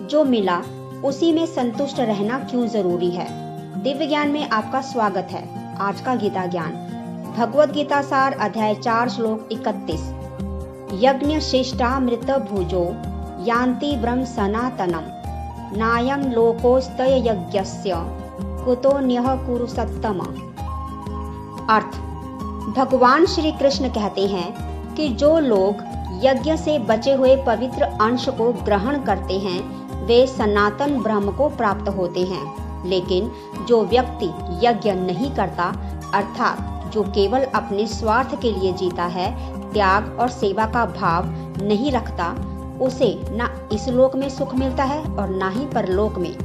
जो मिला उसी में संतुष्ट रहना क्यों जरूरी है। दिव्य ज्ञान में आपका स्वागत है। आज का गीता ज्ञान भगवद गीता सार अध्याय 4 श्लोक 31। यज्ञ शिष्टामृत भुजो यान्ति ब्रह्म सनातनम नायं लोकोस्तय यज्ञस्य कुतोन्यः कुरु सत्तम। अर्थ, भगवान श्री कृष्ण कहते हैं कि जो लोग यज्ञ से बचे हुए पवित्र अंश को ग्रहण करते हैं वे सनातन ब्रह्म को प्राप्त होते हैं, लेकिन जो व्यक्ति यज्ञ नहीं करता अर्थात जो केवल अपने स्वार्थ के लिए जीता है, त्याग और सेवा का भाव नहीं रखता, उसे ना इस लोक में सुख मिलता है और ना ही परलोक में।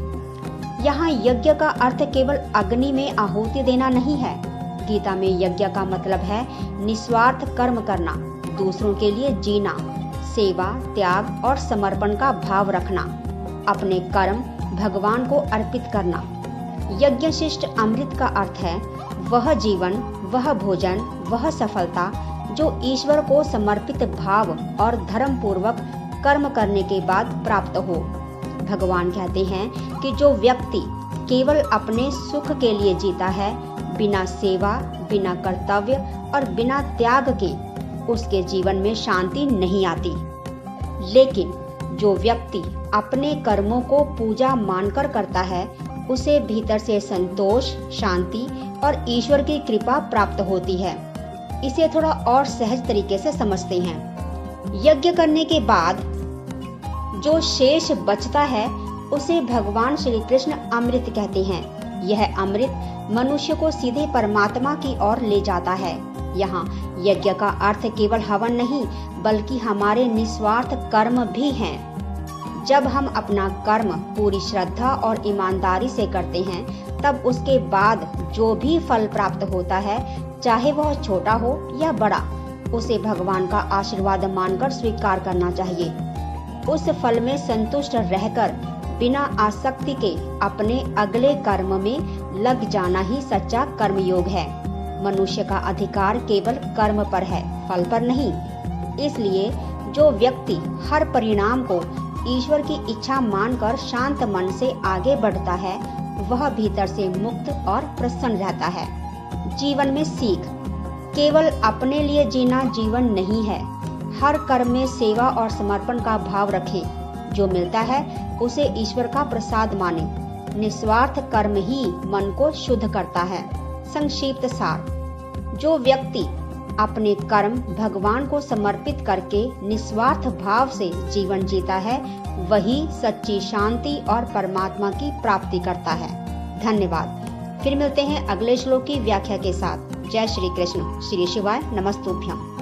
यहाँ यज्ञ का अर्थ केवल अग्नि में आहुति देना नहीं है। गीता में यज्ञ का मतलब है निस्वार्थ कर्म करना, दूसरों के लिए जीना, सेवा, त्याग और समर्पण का भाव रखना, अपने कर्म भगवान को अर्पित करना। यज्ञ शिष्ट अमृत का अर्थ है वह जीवन, वह भोजन, वह सफलता जो ईश्वर को समर्पित भाव और धर्म पूर्वक कर्म करने के बाद प्राप्त हो। भगवान कहते हैं कि जो व्यक्ति केवल अपने सुख के लिए जीता है, बिना सेवा, बिना कर्तव्य और बिना त्याग के, उसके जीवन में शांति नहीं आती। लेकिन जो व्यक्ति अपने कर्मों को पूजा मानकर करता है, उसे भीतर से संतोष, शांति और ईश्वर की कृपा प्राप्त होती है। इसे थोड़ा और सहज तरीके से समझते हैं। यज्ञ करने के बाद जो शेष बचता है उसे भगवान श्री कृष्ण अमृत कहते हैं। यह अमृत मनुष्य को सीधे परमात्मा की ओर ले जाता है। यहाँ यज्ञ का अर्थ केवल हवन नहीं बल्कि हमारे निस्वार्थ कर्म भी हैं। जब हम अपना कर्म पूरी श्रद्धा और ईमानदारी से करते हैं, तब उसके बाद जो भी फल प्राप्त होता है, चाहे वह छोटा हो या बड़ा, उसे भगवान का आशीर्वाद मानकर स्वीकार करना चाहिए। उस फल में संतुष्ट रहकर बिना आसक्ति के अपने अगले कर्म में लग जाना ही सच्चा कर्मयोग है। मनुष्य का अधिकार केवल कर्म पर है, फल पर नहीं। इसलिए जो व्यक्ति हर परिणाम को ईश्वर की इच्छा मानकर शांत मन से आगे बढ़ता है, वह भीतर से मुक्त और प्रसन्न रहता है। जीवन में सीख, केवल अपने लिए जीना जीवन नहीं है। हर कर्म में सेवा और समर्पण का भाव रखें। जो मिलता है उसे ईश्वर का प्रसाद माने। निस्वार्थ कर्म ही मन को शुद्ध करता है। संक्षिप्त सार, जो व्यक्ति अपने कर्म भगवान को समर्पित करके निस्वार्थ भाव से जीवन जीता है, वही सच्ची शांति और परमात्मा की प्राप्ति करता है। धन्यवाद। फिर मिलते हैं अगले श्लोक की व्याख्या के साथ। जय श्री कृष्ण। श्री शिवाय नमस्तुभ्यम।